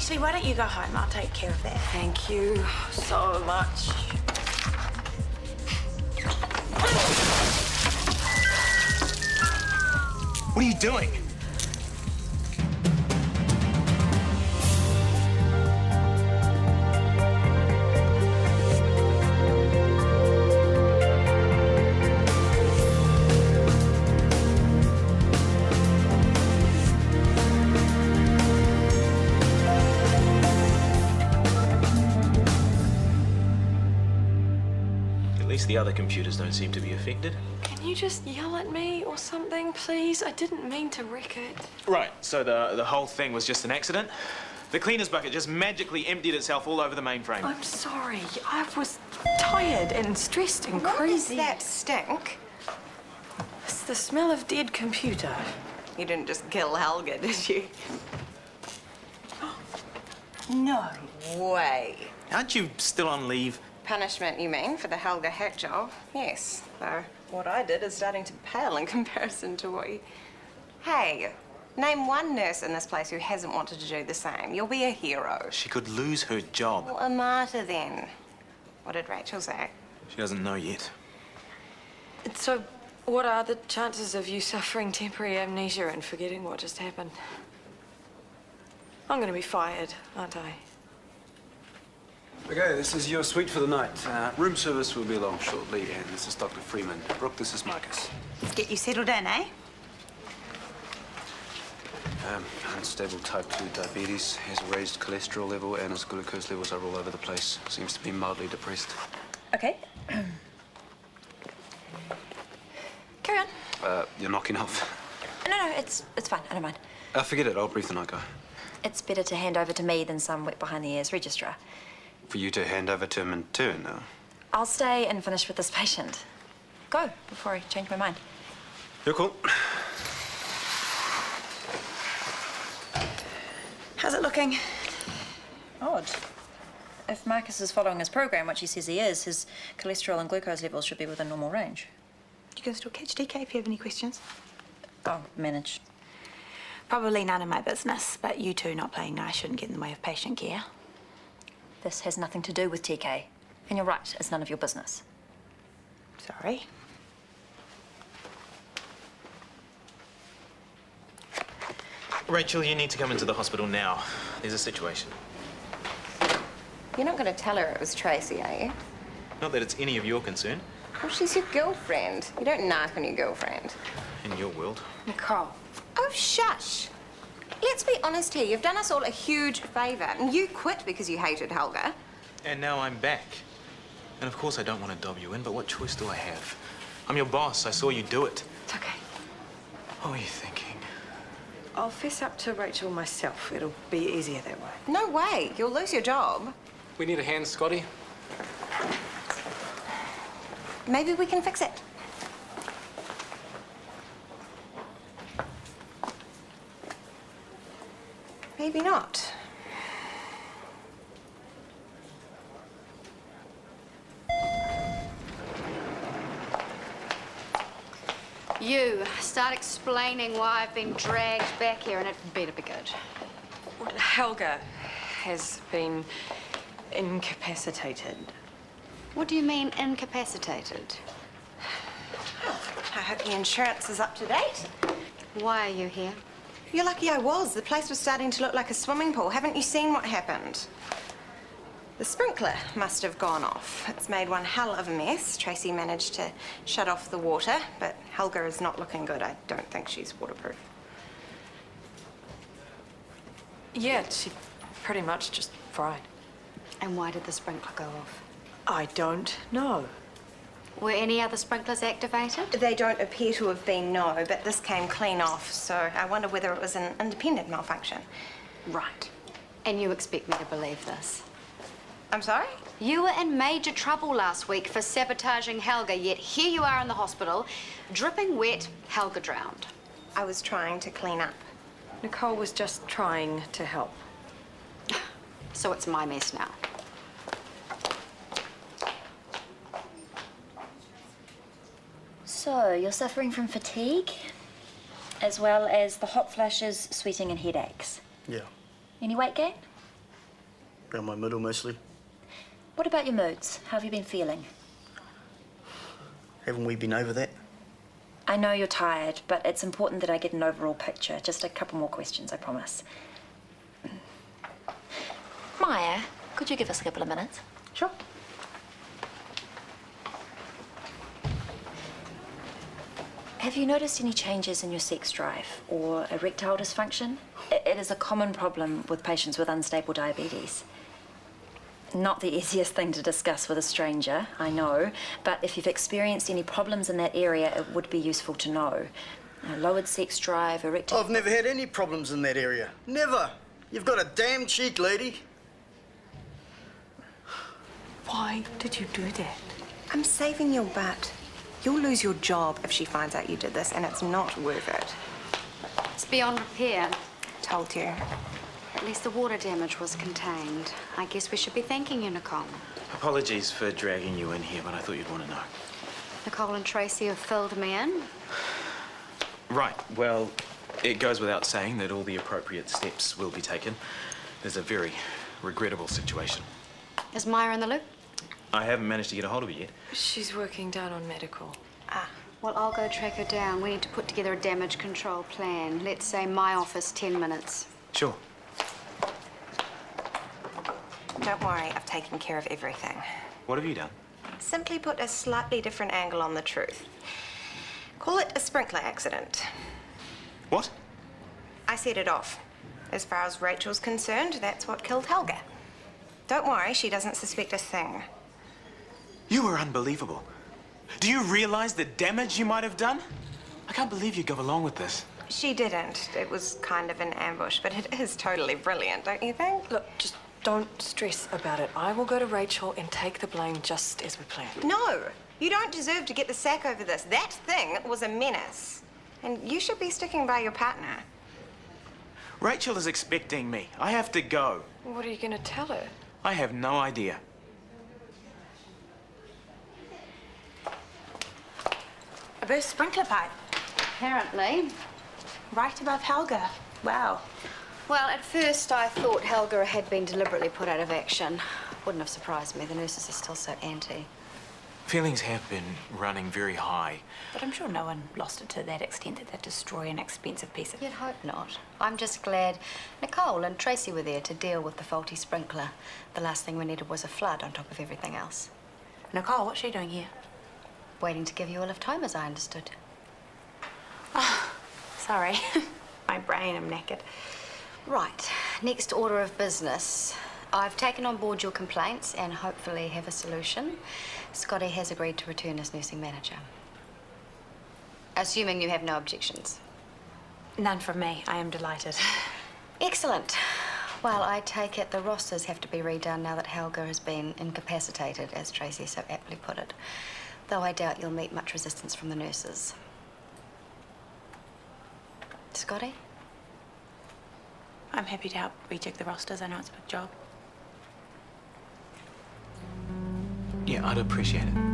Actually, why don't you go home? I'll take care of that. Thank you so much. What are you doing? At least the other computers don't seem to be affected. Can you just yell at me or something, please? I didn't mean to wreck it. Right, so the whole thing was just an accident? The cleaner's bucket just magically emptied itself all over the mainframe. I'm sorry. I was tired and stressed and crazy. What does that stink? It's the smell of dead computer. You didn't just kill Helga, did you? No. Way. Aren't you still on leave? Punishment, you mean, for the Helga hack job? Yes, though what I did is starting to pale in comparison to what you... Hey, name one nurse in this place who hasn't wanted to do the same. You'll be a hero. She could lose her job. Well, a martyr, then. What did Rachel say? She doesn't know yet. So, what are the chances of you suffering temporary amnesia and forgetting what just happened? I'm going to be fired, aren't I? Okay, this is your suite for the night. Room service will be along shortly, and this is Dr. Freeman. Brooke, this is Marcus. Let's get you settled in, eh? Unstable type 2 diabetes, has a raised cholesterol level, and his glucose levels are all over the place. Seems to be mildly depressed. Okay. Carry on. You're knocking off. No, it's fine. I don't mind. Forget it. I'll brief the night guy. It's better to hand over to me than some wet behind the ears registrar. For you to hand over to him in turn, though. I'll stay and finish with this patient. Go before I change my mind. You're cool. How's it looking? Odd. If Marcus is following his program, which he says he is, his cholesterol and glucose levels should be within normal range. You can still catch DK if you have any questions. Oh, managed. Probably none of my business, but you two not playing nice shouldn't get in the way of patient care. This has nothing to do with TK. And you're right, it's none of your business. Sorry. Rachel, you need to come into the hospital now. There's a situation. You're not going to tell her it was Tracy, are you? Not that it's any of your concern. Well, she's your girlfriend. You don't narc on your girlfriend. In your world. Nicole. Oh, shush. Let's be honest here. You've done us all a huge favour. And you quit because you hated Helga. And now I'm back. And of course I don't want to dob you in, but what choice do I have? I'm your boss. I saw you do it. It's okay. What were you thinking? I'll fess up to Rachel myself. It'll be easier that way. No way. You'll lose your job. We need a hand, Scotty. Maybe we can fix it. Maybe not. You start explaining why I've been dragged back here, and it better be good. Well, Helga has been incapacitated. What do you mean incapacitated? I hope the insurance is up to date. Why are you here? You're lucky I was. The place was starting to look like a swimming pool. Haven't you seen what happened? The sprinkler must have gone off. It's made one hell of a mess. Tracy managed to shut off the water, but Helga is not looking good. I don't think she's waterproof. Yeah, she pretty much just fried. And why did the sprinkler go off? I don't know. Were any other sprinklers activated? They don't appear to have been, no, but this came clean off, so I wonder whether it was an independent malfunction. Right. And you expect me to believe this? I'm sorry? You were in major trouble last week for sabotaging Helga, yet here you are in the hospital, dripping wet, Helga drowned. I was trying to clean up. Nicole was just trying to help. So it's my mess now. So, you're suffering from fatigue, as well as the hot flashes, sweating and headaches. Yeah. Any weight gain? around my middle mostly. What about your moods? How have you been feeling? Haven't we been over that? I know you're tired, but it's important that I get an overall picture. Just a couple more questions, I promise. Maya, could you give us a couple of minutes? Sure. Have you noticed any changes in your sex drive or erectile dysfunction? It is a common problem with patients with unstable diabetes. Not the easiest thing to discuss with a stranger, I know, but if you've experienced any problems in that area, it would be useful to know. Lowered sex drive, erectile... I've never had any problems in that area. Never. You've got a damn cheek, lady. Why did you do that? I'm saving your butt. You'll lose your job if she finds out you did this, and it's not worth it. It's beyond repair. Told you. At least the water damage was contained. I guess we should be thanking you, Nicole. Apologies for dragging you in here, but I thought you'd want to know. Nicole and Tracy have filled me in. Right, well, it goes without saying that all the appropriate steps will be taken. There's a very regrettable situation. Is Maya in the loop? I haven't managed to get a hold of her yet. She's working down on medical. Well, I'll go track her down. We need to put together a damage control plan. Let's say my office, 10 minutes. Sure. Don't worry, I've taken care of everything. What have you done? Simply put a slightly different angle on the truth. Call it a sprinkler accident. What? I set it off. As far as Rachel's concerned, that's what killed Helga. Don't worry, she doesn't suspect a thing. You were unbelievable. Do you realize the damage you might have done? I can't believe you go along with this. She didn't. It was kind of an ambush, but it is totally brilliant, don't you think? Look, just don't stress about it. I will go to Rachel and take the blame just as we planned. No, you don't deserve to get the sack over this. That thing was a menace. And you should be sticking by your partner. Rachel is expecting me. I have to go. What are you going to tell her? I have no idea. A burst sprinkler pipe. Apparently. Right above Helga. Wow. Well, at first I thought Helga had been deliberately put out of action. Wouldn't have surprised me. The nurses are still so anti. Feelings have been running very high. But I'm sure no one lost it to that extent that they'd destroy an expensive piece of... You'd hope not. I'm just glad Nicole and Tracy were there to deal with the faulty sprinkler. The last thing we needed was a flood on top of everything else. Nicole, what's she doing here? Waiting to give you a lift home, as I understood. Sorry. My brain, I'm knackered. Right, next order of business. I've taken on board your complaints and hopefully have a solution. Scotty has agreed to return as nursing manager. Assuming you have no objections. None from me. I am delighted. Excellent. Well, I take it the rosters have to be redone now that Helga has been incapacitated, as Tracy so aptly put it. Though I doubt you'll meet much resistance from the nurses. Scotty? I'm happy to help rejig the rosters. I know it's a big job. Yeah, I'd appreciate it.